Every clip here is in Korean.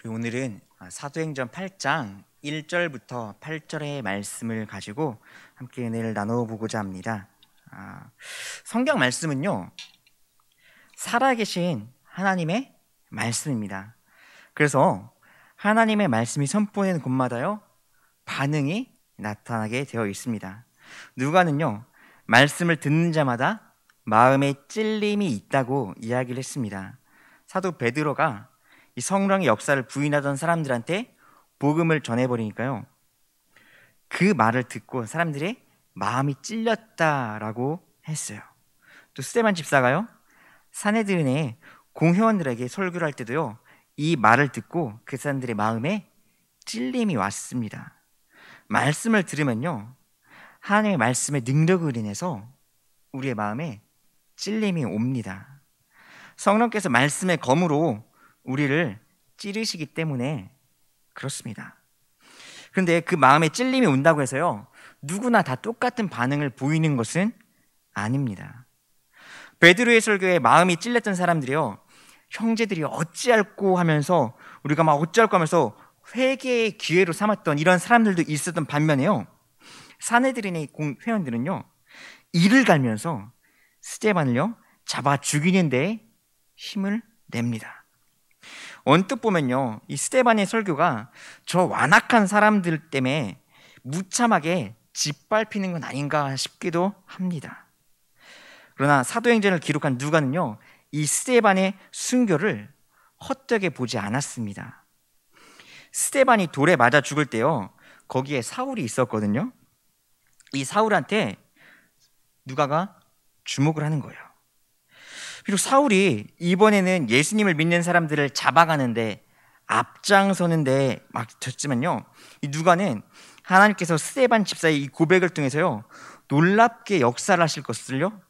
오늘은 사도행전 8장 1절부터 8절의 말씀을 가지고 함께 은혜를 나눠보고자 합니다. 성경 말씀은요, 살아계신 하나님의 말씀입니다. 그래서 하나님의 말씀이 선포되는 곳마다요, 반응이 나타나게 되어 있습니다. 누가는요, 말씀을 듣는 자마다 마음에 찔림이 있다고 이야기를 했습니다. 사도 베드로가 이 성령의 역사를 부인하던 사람들한테 복음을 전해버리니까요, 그 말을 듣고 사람들의 마음이 찔렸다라고 했어요. 또 스데반 집사가요, 산헤드린의 공회원들에게 설교를 할 때도요, 이 말을 듣고 그 사람들의 마음에 찔림이 왔습니다. 말씀을 들으면요, 하나님의 말씀의 능력을 인해서 우리의 마음에 찔림이 옵니다. 성령께서 말씀의 검으로 우리를 찌르시기 때문에 그렇습니다. 그런데 그 마음에 찔림이 온다고 해서요, 누구나 다 똑같은 반응을 보이는 것은 아닙니다. 베드로의 설교에 마음이 찔렸던 사람들이요, 형제들이 어찌할꼬 하면서 우리가 막 어찌할꼬 하면서 회개의 기회로 삼았던 이런 사람들도 있었던 반면에요, 산헤드린의 회원들은요, 이를 갈면서 스데반을요 잡아 죽이는 데 힘을 냅니다. 언뜻 보면요, 이 스데반의 설교가 저 완악한 사람들 때문에 무참하게 짓밟히는 건 아닌가 싶기도 합니다. 그러나 사도행전을 기록한 누가는요, 이 스데반의 순교를 헛되게 보지 않았습니다. 스데반이 돌에 맞아 죽을 때요, 거기에 사울이 있었거든요. 이 사울한테 누가가 주목을 하는 거예요. 비록 사울이 이번에는 예수님을 믿는 사람들을 잡아가는데 앞장서는데 막 졌지만요, 이 누가는 하나님께서 스데반 집사의 이 고백을 통해서요, 놀랍게 역사를 하실 것을요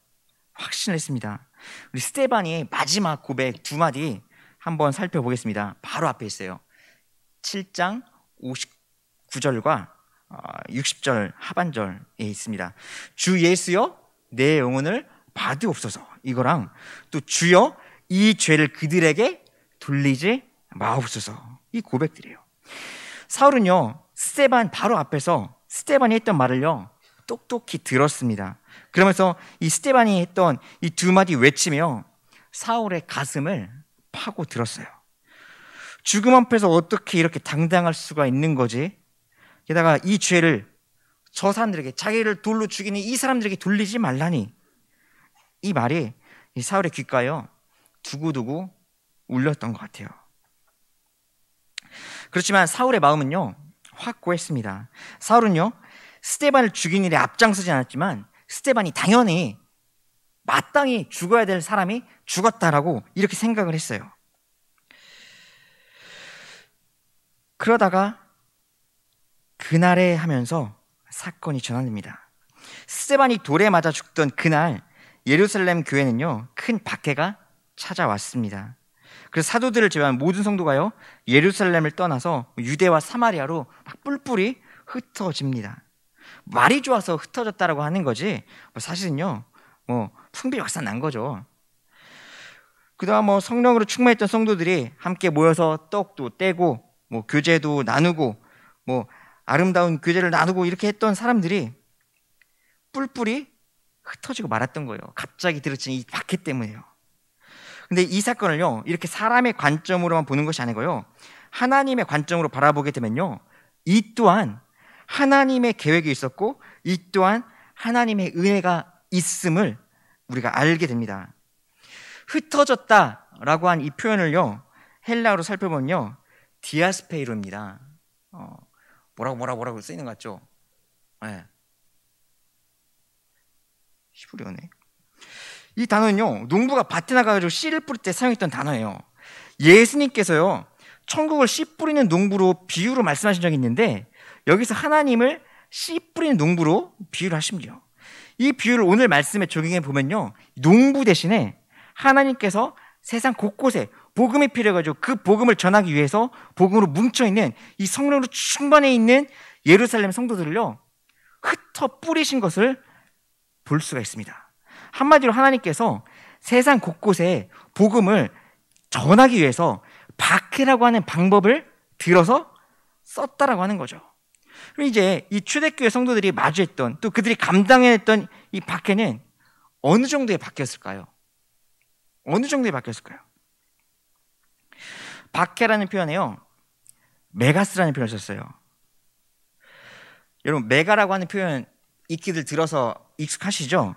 확신했습니다. 우리 스데반의 마지막 고백 두 마디 한번 살펴보겠습니다. 바로 앞에 있어요. 7장 59절과 60절 하반절에 있습니다. 주 예수여 내 영혼을 받으옵소서, 이거랑 또 주여 이 죄를 그들에게 돌리지 마옵소서, 이 고백들이에요. 사울은요, 스데반 바로 앞에서 스데반이 했던 말을요 똑똑히 들었습니다. 그러면서 이 스데반이 했던 이 두 마디 외침이요, 사울의 가슴을 파고 들었어요. 죽음 앞에서 어떻게 이렇게 당당할 수가 있는 거지? 게다가 이 죄를 저 사람들에게, 자기를 돌로 죽이는 이 사람들에게 돌리지 말라니, 이 말이 이 사울의 귓가요 두고두고 울렸던 것 같아요. 그렇지만 사울의 마음은요 확고했습니다. 사울은요, 스데반을 죽인 일에 앞장서지 않았지만 스데반이 당연히 마땅히 죽어야 될 사람이 죽었다라고 이렇게 생각을 했어요. 그러다가 그날에 하면서 사건이 전환됩니다. 스데반이 돌에 맞아 죽던 그날 예루살렘 교회는요 큰 박해가 찾아왔습니다. 그래서 사도들을 제외한 모든 성도가요 예루살렘을 떠나서 유대와 사마리아로 막 뿔뿔이 흩어집니다. 말이 좋아서 흩어졌다라고 하는 거지 사실은요 풍비 확산 난 거죠. 그다음 성령으로 충만했던 성도들이 함께 모여서 떡도 떼고 교제도 나누고 아름다운 교제를 나누고 이렇게 했던 사람들이 뿔뿔이 흩어지고 말았던 거예요. 갑자기 들어친 이 박해 때문에요. 근데 이 사건을요 이렇게 사람의 관점으로만 보는 것이 아니고요, 하나님의 관점으로 바라보게 되면요, 이 또한 하나님의 계획이 있었고 이 또한 하나님의 은혜가 있음을 우리가 알게 됩니다. 흩어졌다라고 한 이 표현을요 헬라어로 살펴보면요 디아스페이로입니다. 뭐라고 쓰이는 것 같죠? 네. 히브리어네. 이 단어는요 농부가 밭에 나가가지고 씨를 뿌릴 때 사용했던 단어예요. 예수님께서요 천국을 씨 뿌리는 농부로 비유로 말씀하신 적이 있는데 여기서 하나님을 씨 뿌리는 농부로 비유를 하십니다. 이 비유를 오늘 말씀에 적용해 보면요, 농부 대신에 하나님께서 세상 곳곳에 복음이 필요해가지고 그 복음을 전하기 위해서 복음으로 뭉쳐있는 이 성령으로 충만해 있는 예루살렘 성도들을요 흩어 뿌리신 것을 볼 수가 있습니다. 한마디로 하나님께서 세상 곳곳에 복음을 전하기 위해서 박해라고 하는 방법을 들어서 썼다라고 하는 거죠. 그럼 이제 이 초대교회 성도들이 마주했던, 또 그들이 감당했던 이 박해는 어느 정도의 박해였을까요? 어느 정도의 박해였을까요? 박해라는 표현에요, 메가스라는 표현을 썼어요. 여러분, 메가라고 하는 표현 익히들 들어서 익숙하시죠?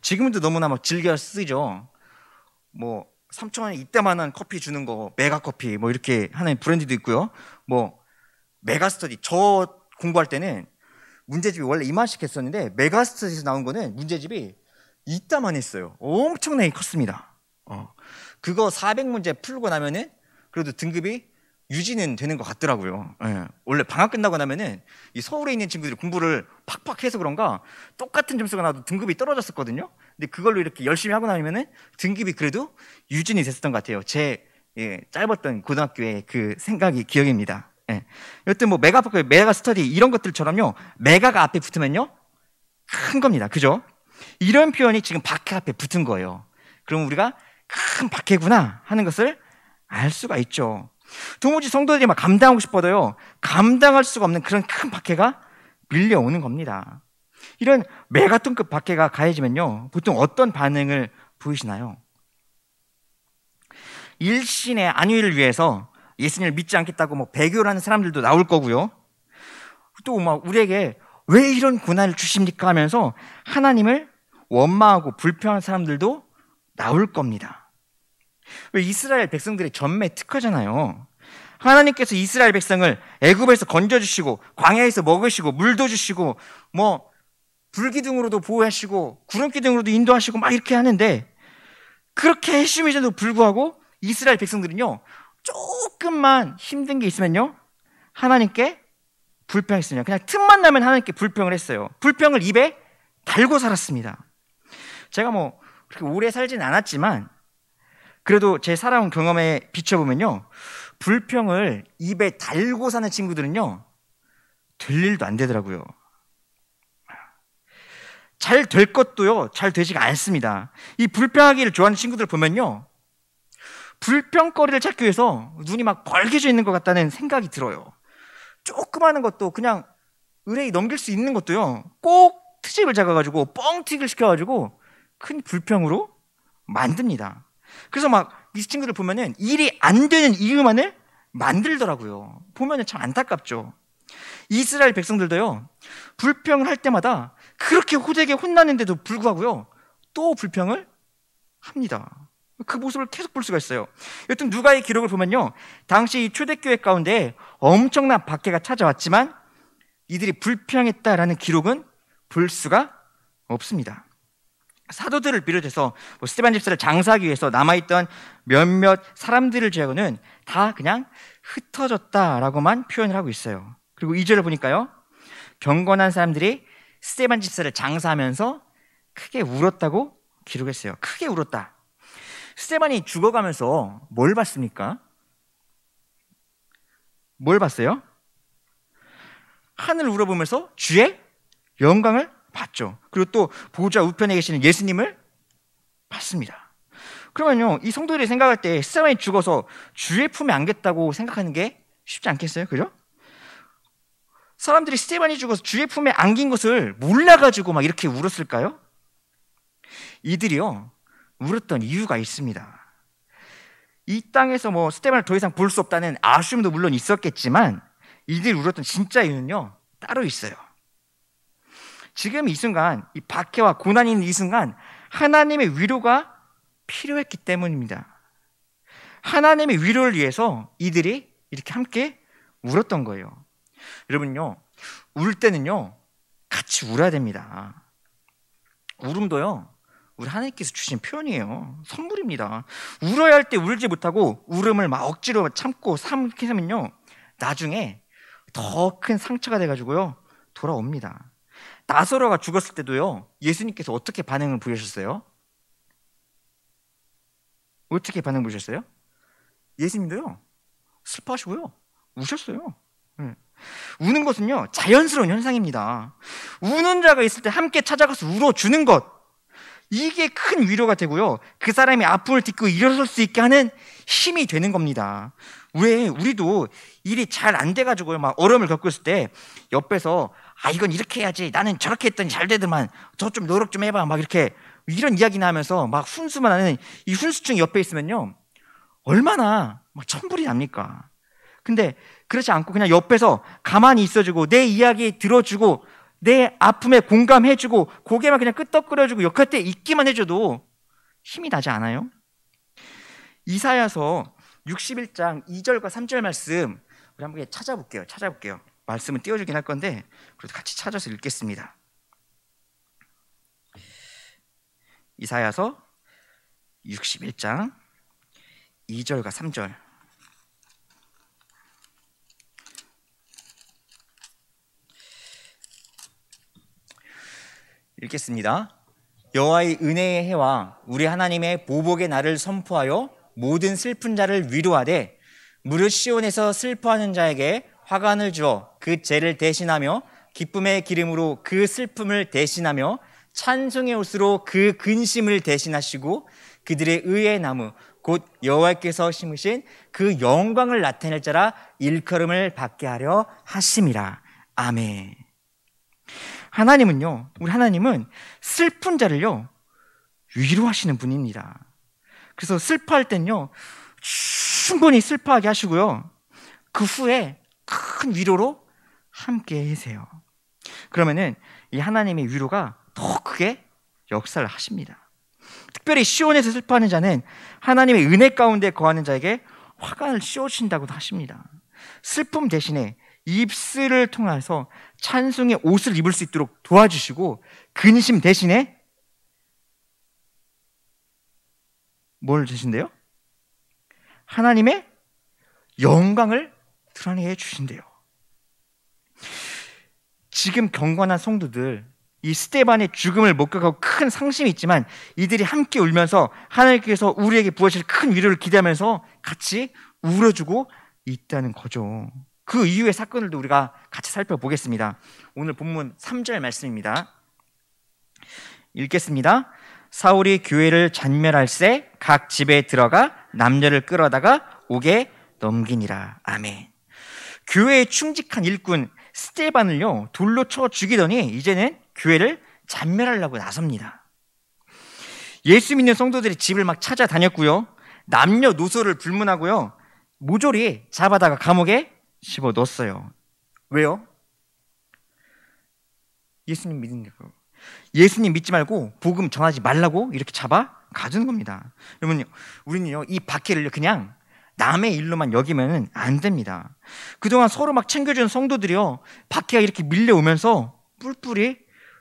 지금도 너무나 막 즐겨 쓰죠. 뭐 3,000원에 이때만한 커피 주는 거 메가 커피 뭐 이렇게 하는 브랜드도 있고요. 뭐 메가 스터디, 저 공부할 때는 문제집이 원래 이만씩 했었는데 메가 스터디에서 나온 거는 문제집이 이따만 했어요. 엄청나게 컸습니다. 그거 400문제 풀고 나면은 그래도 등급이 유지는 되는 것 같더라고요. 예. 원래 방학 끝나고 나면은 이 서울에 있는 친구들이 공부를 팍팍 해서 그런가 똑같은 점수가 나도 등급이 떨어졌었거든요. 근데 그걸로 이렇게 열심히 하고 나면은 등급이 그래도 유진이 됐었던 것 같아요. 제 짧았던 고등학교의 그 생각이 기억입니다. 예. 여튼 뭐 메가 스터디 이런 것들처럼요, 메가가 앞에 붙으면요 큰 겁니다. 그죠? 이런 표현이 지금 박해 앞에 붙은 거예요. 그럼 우리가 큰 박해구나 하는 것을 알 수가 있죠. 도무지 성도들이 막 감당하고 싶어도요, 감당할 수가 없는 그런 큰 박해가 밀려오는 겁니다. 이런 메가톤급 박해가 가해지면요, 보통 어떤 반응을 보이시나요? 일신의 안위를 위해서 예수님을 믿지 않겠다고 뭐 배교를 하는 사람들도 나올 거고요. 또 막 우리에게 왜 이런 고난을 주십니까 하면서 하나님을 원망하고 불평하는 사람들도 나올 겁니다. 왜 이스라엘 백성들의 전매 특허잖아요. 하나님께서 이스라엘 백성을 애굽에서 건져주시고 광야에서 먹으시고 물도 주시고 뭐 불기둥으로도 보호하시고 구름기둥으로도 인도하시고 막 이렇게 하는데, 그렇게 해주심에도 불구하고 이스라엘 백성들은요, 조금만 힘든 게 있으면요 하나님께 불평했습니다. 그냥 틈만 나면 하나님께 불평을 했어요. 불평을 입에 달고 살았습니다. 제가 뭐 그렇게 오래 살진 않았지만 그래도 제 살아온 경험에 비춰보면요, 불평을 입에 달고 사는 친구들은요 될 일도 안 되더라고요. 잘 될 것도요 잘 되지가 않습니다. 이 불평하기를 좋아하는 친구들 보면요, 불평거리를 찾기 위해서 눈이 막 벌게져 있는 것 같다는 생각이 들어요. 조그마한 것도 그냥 의뢰이 넘길 수 있는 것도요 꼭 트집을 잡아가지고 뻥튀기를 시켜가지고 큰 불평으로 만듭니다. 그래서 막 이 친구들 보면은 일이 안 되는 이유만을 만들더라고요. 보면은 참 안타깝죠. 이스라엘 백성들도요, 불평을 할 때마다 그렇게 호되게 혼나는데도 불구하고요 또 불평을 합니다. 그 모습을 계속 볼 수가 있어요. 여튼 누가의 기록을 보면요, 당시 이 초대교회 가운데 엄청난 박해가 찾아왔지만 이들이 불평했다라는 기록은 볼 수가 없습니다. 사도들을 비롯해서 뭐 스데반 집사를 장사하기 위해서 남아있던 몇몇 사람들을 제외하고는 다 그냥 흩어졌다라고만 표현을 하고 있어요. 그리고 2절을 보니까요, 경건한 사람들이 스데반 집사를 장사하면서 크게 울었다고 기록했어요. 크게 울었다. 스데반이 죽어가면서 뭘 봤습니까? 뭘 봤어요? 하늘을 우러보면서 주의 영광을 봤죠. 그리고 또 보좌 우편에 계시는 예수님을 봤습니다. 그러면요, 이 성도들이 생각할 때 스데반이 죽어서 주의 품에 안겼다고 생각하는 게 쉽지 않겠어요? 그죠? 사람들이 스데반이 죽어서 주의 품에 안긴 것을 몰라가지고 막 이렇게 울었을까요? 이들이요 울었던 이유가 있습니다. 이 땅에서 뭐 스데반을 더 이상 볼 수 없다는 아쉬움도 물론 있었겠지만 이들이 울었던 진짜 이유는요 따로 있어요. 지금 이 순간, 이 박해와 고난이 있는 이 순간 하나님의 위로가 필요했기 때문입니다. 하나님의 위로를 위해서 이들이 이렇게 함께 울었던 거예요. 여러분요, 울 때는요 같이 울어야 됩니다. 울음도요 우리 하나님께서 주신 표현이에요. 선물입니다. 울어야 할 때 울지 못하고 울음을 막 억지로 참고 이렇게 하면요 나중에 더 큰 상처가 돼가지고요 돌아옵니다. 나사로가 죽었을 때도요 예수님께서 어떻게 반응을 보이셨어요? 어떻게 반응 보셨어요? 예수님도요 슬퍼하시고요 우셨어요. 우는 것은요 자연스러운 현상입니다. 우는 자가 있을 때 함께 찾아가서 울어주는 것, 이게 큰 위로가 되고요, 그 사람이 아픔을 딛고 일어설 수 있게 하는 힘이 되는 겁니다. 왜 우리도 일이 잘 안 돼가지고요, 막 어려움을 겪고 있을 때 옆에서 이건 이렇게 해야지, 나는 저렇게 했더니 잘 되더만, 저 좀 노력 좀 해봐, 막 이렇게 이런 이야기나 하면서 막 훈수만 하는 이 훈수충이 옆에 있으면요, 얼마나 막 천불이 납니까? 근데 그렇지 않고 그냥 옆에서 가만히 있어주고 내 이야기 들어주고 내 아픔에 공감해주고 고개만 그냥 끄덕거려주고 옆에 있기만 해줘도 힘이 나지 않아요? 이사야서 61장 2절과 3절 말씀 우리 한번 찾아볼게요. 말씀은 띄워주긴 할 건데 그래도 같이 찾아서 읽겠습니다. 이사야서 61장 2절과 3절. 읽겠습니다. 여호와의 은혜의 해와 우리 하나님의 보복의 날을 선포하여 모든 슬픈 자를 위로하되 무릇 시온에서 슬퍼하는 자에게 화관을 주어 그 죄를 대신하며 기쁨의 기름으로 그 슬픔을 대신하며 찬송의 옷으로 그 근심을 대신하시고 그들의 의의 나무 곧 여호와께서 심으신 그 영광을 나타낼 자라 일컬음을 받게 하려 하심이라. 아멘. 하나님은요, 우리 하나님은 슬픈 자를요 위로하시는 분입니다. 그래서 슬퍼할 땐요 충분히 슬퍼하게 하시고요, 그 후에 큰 위로로 함께 해세요. 그러면은 이 하나님의 위로가 더 크게 역사를 하십니다. 특별히 시온에서 슬퍼하는 자는 하나님의 은혜 가운데 거하는 자에게 화관을 씌워주신다고도 하십니다. 슬픔 대신에 입술을 통해서 찬송의 옷을 입을 수 있도록 도와주시고 근심 대신에 뭘 주신대요? 하나님의 영광을 드러내게 주신대요. 지금 경건한 성도들, 이 스데반의 죽음을 목격하고 큰 상심이 있지만 이들이 함께 울면서 하나님께서 우리에게 부어주실 큰 위로를 기대하면서 같이 울어주고 있다는 거죠. 그 이후의 사건들도 우리가 같이 살펴보겠습니다. 오늘 본문 3절 말씀입니다. 읽겠습니다. 사울이 교회를 잔멸할새 각 집에 들어가 남녀를 끌어다가 옥에 넘기니라. 아멘. 교회에 충직한 일꾼 스데반을요 돌로 쳐 죽이더니 이제는 교회를 잔멸하려고 나섭니다. 예수 믿는 성도들이 집을 막 찾아다녔고요, 남녀노소를 불문하고요, 모조리 잡아다가 감옥에 집어넣었어요. 왜요? 예수님 믿는 거. 예수님 믿지 말고 복음 전하지 말라고 이렇게 잡아 가두는 겁니다. 여러분, 우리는요 이 박해를 그냥 남의 일로만 여기면 안 됩니다. 그동안 서로 막 챙겨주는 성도들이요 박해가 이렇게 밀려오면서 뿔뿔이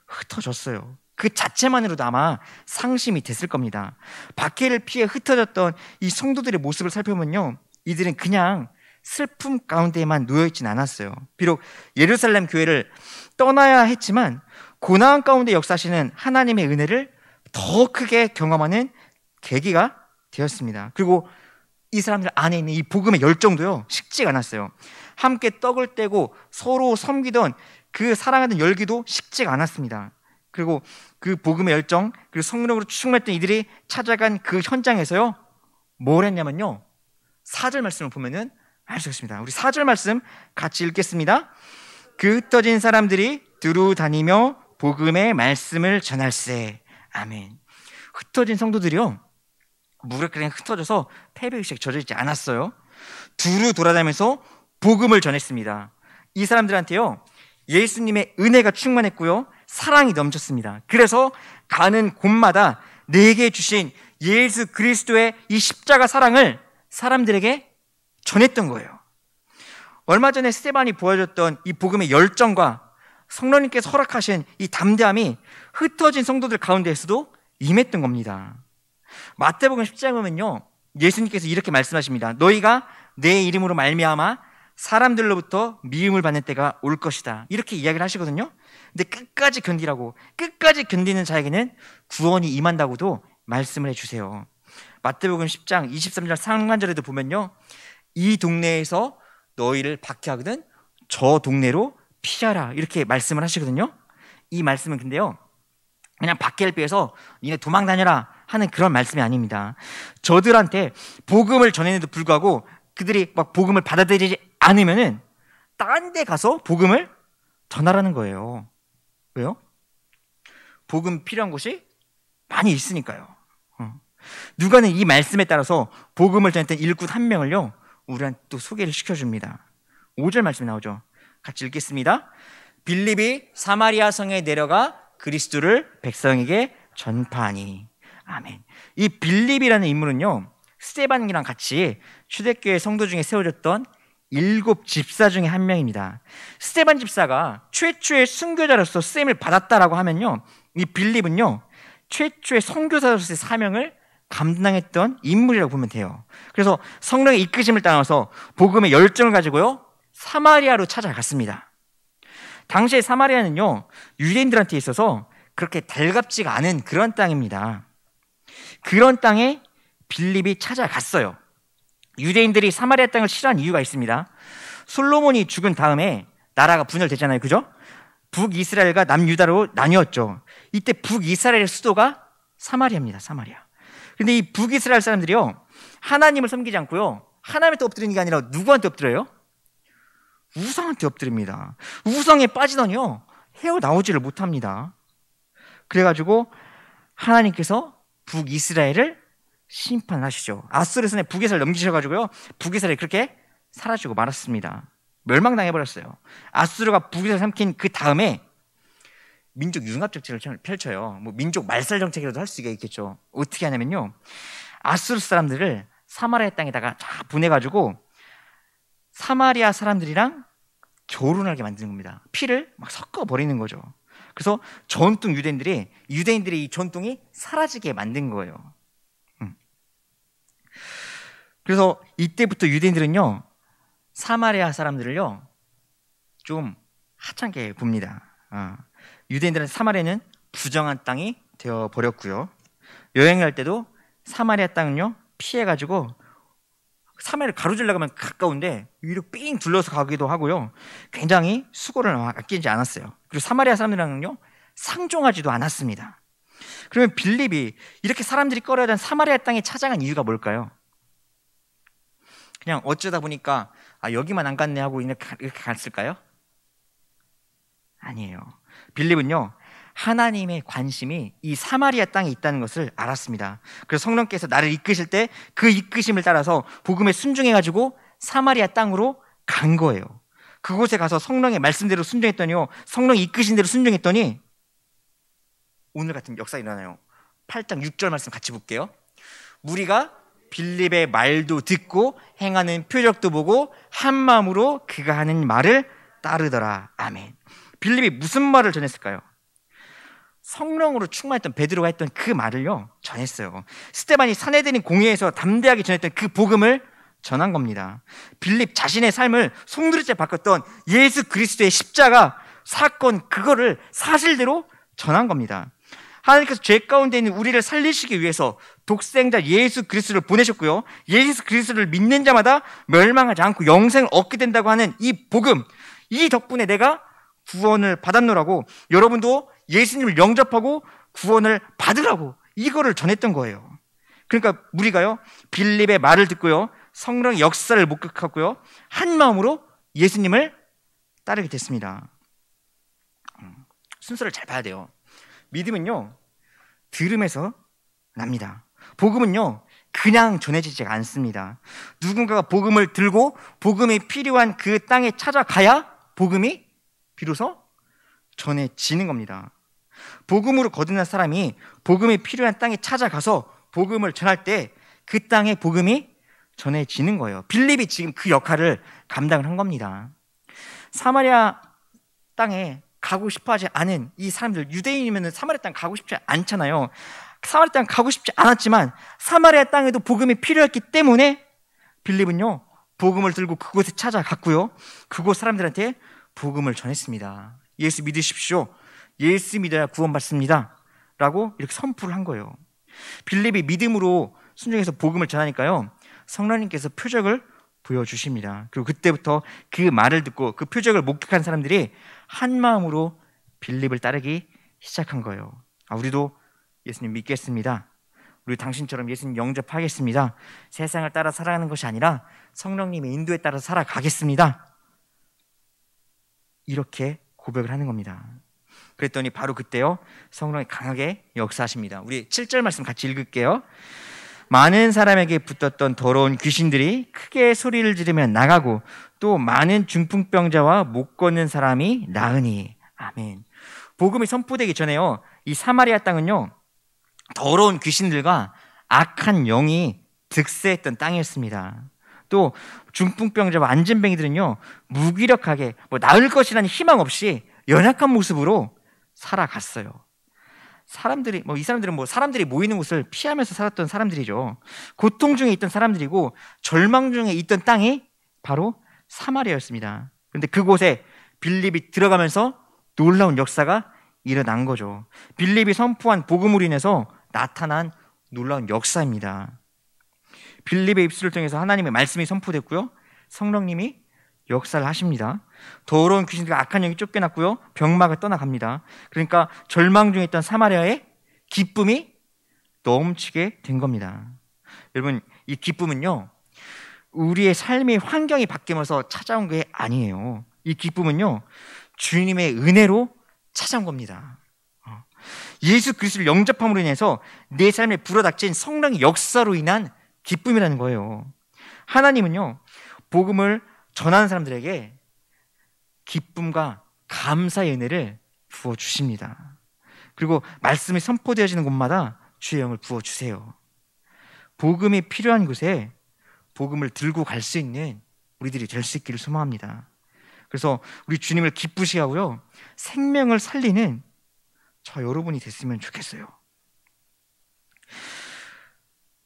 흩어졌어요. 그 자체만으로도 아마 상심이 됐을 겁니다. 박해를 피해 흩어졌던 이 성도들의 모습을 살펴보면요, 이들은 그냥 슬픔 가운데에만 놓여있진 않았어요. 비록 예루살렘 교회를 떠나야 했지만 고난 가운데 역사하시는 하나님의 은혜를 더 크게 경험하는 계기가 되었습니다. 그리고 이 사람들 안에 있는 이 복음의 열정도요 식지가 않았어요. 함께 떡을 떼고 서로 섬기던 그 사랑하던 열기도 식지가 않았습니다. 그리고 그 복음의 열정, 그리고 성령으로 충만했던 이들이 찾아간 그 현장에서요 뭘 했냐면요, 4절 말씀을 보면은 알 수 있습니다. 우리 4절 말씀 같이 읽겠습니다. 그 흩어진 사람들이 두루 다니며 복음의 말씀을 전할세. 아멘. 흩어진 성도들이요 무릎 그냥 흩어져서 패배의식에 젖어있지 않았어요. 두루 돌아다니면서 복음을 전했습니다. 이 사람들한테요 예수님의 은혜가 충만했고요, 사랑이 넘쳤습니다. 그래서 가는 곳마다 내게 주신 예수 그리스도의 이 십자가 사랑을 사람들에게 전했던 거예요. 얼마 전에 스데반이 보여줬던 이 복음의 열정과 성령님께서 허락하신 이 담대함이 흩어진 성도들 가운데에서도 임했던 겁니다. 마태복음 10장에 보면요 예수님께서 이렇게 말씀하십니다. 너희가 내 이름으로 말미암아 사람들로부터 미움을 받는 때가 올 것이다, 이렇게 이야기를 하시거든요. 근데 끝까지 견디라고, 끝까지 견디는 자에게는 구원이 임한다고도 말씀을 해주세요. 마태복음 10장 23절 상반절에도 보면요, 이 동네에서 너희를 박해하거든 저 동네로 피하라, 이렇게 말씀을 하시거든요. 이 말씀은 근데요 그냥 박해를 피해서 니네 도망 다녀라 하는 그런 말씀이 아닙니다. 저들한테 복음을 전했는데도 불구하고 그들이 막 복음을 받아들이지 않으면은 딴 데 가서 복음을 전하라는 거예요. 왜요? 복음 필요한 곳이 많이 있으니까요. 누가는 이 말씀에 따라서 복음을 전했던 일꾼 한 명을요, 우리한테 또 소개를 시켜줍니다. 5절 말씀이 나오죠. 같이 읽겠습니다. 빌립이 사마리아 성에 내려가 그리스도를 백성에게 전파하니. 아멘. 이 빌립이라는 인물은요, 스데반이랑 같이 초대교회 성도 중에 세워졌던 7 집사 중에 한 명입니다. 스데반 집사가 최초의 순교자로서 쓰임을 받았다라고 하면요, 이 빌립은요 최초의 선교사로서의 사명을 감당했던 인물이라고 보면 돼요. 그래서 성령의 이끄심을 따라서 복음의 열정을 가지고요 사마리아로 찾아갔습니다. 당시에 사마리아는요 유대인들한테 있어서 그렇게 달갑지가 않은 그런 땅입니다. 그런 땅에 빌립이 찾아갔어요. 유대인들이 사마리아 땅을 싫어한 이유가 있습니다. 솔로몬이 죽은 다음에 나라가 분열됐잖아요, 그죠? 북이스라엘과 남유다로 나뉘었죠. 이때 북이스라엘의 수도가 사마리아입니다. 사마리아. 근데 이 북이스라엘 사람들이요 하나님을 섬기지 않고요 하나님한테 엎드리는 게 아니라 누구한테 엎드려요? 우상한테 엎드립니다. 우상에 빠지더니요 헤어나오지를 못합니다. 그래가지고 하나님께서 북이스라엘을 심판하시죠. 아수르 손에 북이스라엘 넘기셔가지고요 북이스라엘이 그렇게 사라지고 말았습니다. 멸망당해버렸어요. 아수르가 북이스라엘 삼킨 그 다음에 민족 융합 정책을 펼쳐요. 뭐 민족 말살 정책이라도 할 수가 있겠죠. 어떻게 하냐면요 아수르 사람들을 사마리아 땅에다가 쫙 보내가지고 사마리아 사람들이랑 결혼하게 만드는 겁니다. 피를 막 섞어버리는 거죠. 그래서 전통 유대인들이 이 전통이 사라지게 만든 거예요. 그래서 이때부터 유대인들은요 사마리아 사람들을요 좀 하찮게 봅니다. 유대인들은 사마리아는 부정한 땅이 되어 버렸고요. 여행을 할 때도 사마리아 땅은요 피해가지고 사마리아를 가로질러 가면 가까운데 위로 삥 둘러서 가기도 하고요. 굉장히 수고를 아끼지 않았어요. 그리고 사마리아 사람들은요 상종하지도 않았습니다. 그러면 빌립이 이렇게 사람들이 꺼려하던 사마리아 땅에 찾아간 이유가 뭘까요? 그냥 어쩌다 보니까 여기만 안 갔네 하고 이렇게 갔을까요? 아니에요. 빌립은요 하나님의 관심이 이 사마리아 땅에 있다는 것을 알았습니다. 그래서 성령께서 나를 이끄실 때 그 이끄심을 따라서 복음에 순종해가지고 사마리아 땅으로 간 거예요. 그곳에 가서 성령의 말씀대로 순종했더니요 성령이 이끄신 대로 순종했더니 오늘 같은 역사가 일어나요. 8장 6절 말씀 같이 볼게요. 무리가 빌립의 말도 듣고 행하는 표적도 보고 한 마음으로 그가 하는 말을 따르더라. 아멘. 빌립이 무슨 말을 전했을까요? 성령으로 충만했던 베드로가 했던 그 말을요 전했어요. 스데반이 사내들인 공회에서 담대하게 전했던 그 복음을 전한 겁니다. 빌립 자신의 삶을 송두리째 바꿨던 예수 그리스도의 십자가 사건 그거를 사실대로 전한 겁니다. 하나님께서 죄 가운데 있는 우리를 살리시기 위해서 독생자 예수 그리스도를 보내셨고요 예수 그리스도를 믿는 자마다 멸망하지 않고 영생을 얻게 된다고 하는 이 복음, 이 덕분에 내가 구원을 받았노라고, 여러분도 예수님을 영접하고 구원을 받으라고 이거를 전했던 거예요. 그러니까 우리가요 빌립의 말을 듣고요 성령의 역사를 목격하고요 한 마음으로 예수님을 따르게 됐습니다. 순서를 잘 봐야 돼요. 믿음은요 들음에서 납니다. 복음은요 그냥 전해지지 않습니다. 누군가가 복음을 들고 복음이 필요한 그 땅에 찾아가야 복음이 비로소 전해지는 겁니다. 복음으로 거듭난 사람이 복음이 필요한 땅에 찾아가서 복음을 전할 때 그 땅에 복음이 전해지는 거예요. 빌립이 지금 그 역할을 감당을 한 겁니다. 사마리아 땅에 가고 싶어하지 않은 이 사람들, 유대인이면 사마리아 땅 가고 싶지 않잖아요. 사마리아 땅 가고 싶지 않았지만 사마리아 땅에도 복음이 필요했기 때문에 빌립은요 복음을 들고 그곳에 찾아갔고요 그곳 사람들한테 복음을 전했습니다. 예수 믿으십시오. 예수 믿어야 구원받습니다 라고 이렇게 선포를 한 거예요. 빌립이 믿음으로 순종해서 복음을 전하니까요 성령님께서 표적을 보여주십니다. 그리고 그때부터 그 말을 듣고 그 표적을 목격한 사람들이 한 마음으로 빌립을 따르기 시작한 거예요. 우리도 예수님 믿겠습니다. 우리 당신처럼 예수님 영접하겠습니다. 세상을 따라 살아가는 것이 아니라 성령님의 인도에 따라 살아가겠습니다. 이렇게 고백을 하는 겁니다. 그랬더니 바로 그때요, 성령이 강하게 역사하십니다. 우리 7절 말씀 같이 읽을게요. 많은 사람에게 붙었던 더러운 귀신들이 크게 소리를 지르며 나가고 또 많은 중풍병자와 못 걷는 사람이 나으니. 아멘. 복음이 선포되기 전에요, 이 사마리아 땅은요, 더러운 귀신들과 악한 영이 득세했던 땅이었습니다. 또 중풍병자와 안진뱅이들은요, 무기력하게 나을 것이라는 희망 없이 연약한 모습으로 살아갔어요. 사람들이 이 사람들은 사람들이 모이는 곳을 피하면서 살았던 사람들이죠. 고통 중에 있던 사람들이고 절망 중에 있던 땅이 바로 사마리아였습니다. 그런데 그곳에 빌립이 들어가면서 놀라운 역사가 일어난 거죠. 빌립이 선포한 복음으로 인해서 나타난 놀라운 역사입니다. 빌립의 입술을 통해서 하나님의 말씀이 선포됐고요, 성령님이 역사를 하십니다. 더러운 귀신들과 악한 영이 쫓겨났고요, 병마가 떠나갑니다. 그러니까 절망 중에 있던 사마리아의 기쁨이 넘치게 된 겁니다. 여러분, 이 기쁨은요, 우리의 삶의 환경이 바뀌면서 찾아온 게 아니에요. 이 기쁨은요, 주님의 은혜로 찾아온 겁니다. 예수 그리스도를 영접함으로 인해서 내 삶에 불어닥친 성령의 역사로 인한 기쁨이라는 거예요. 하나님은요, 복음을 전하는 사람들에게 기쁨과 감사의 은혜를 부어주십니다. 그리고 말씀이 선포되어지는 곳마다 주의 영을 부어주세요. 복음이 필요한 곳에 복음을 들고 갈 수 있는 우리들이 될 수 있기를 소망합니다. 그래서 우리 주님을 기쁘시게 하고요, 생명을 살리는 저 여러분이 됐으면 좋겠어요.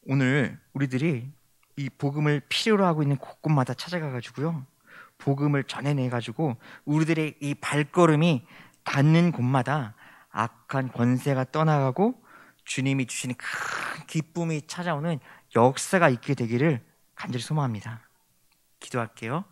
오늘 우리들이 이 복음을 필요로 하고 있는 곳곳마다 찾아가가지고요, 복음을 전해내가지고 우리들의 이 발걸음이 닿는 곳마다 악한 권세가 떠나가고 주님이 주시는 큰 기쁨이 찾아오는 역사가 있게 되기를 간절히 소망합니다. 기도할게요.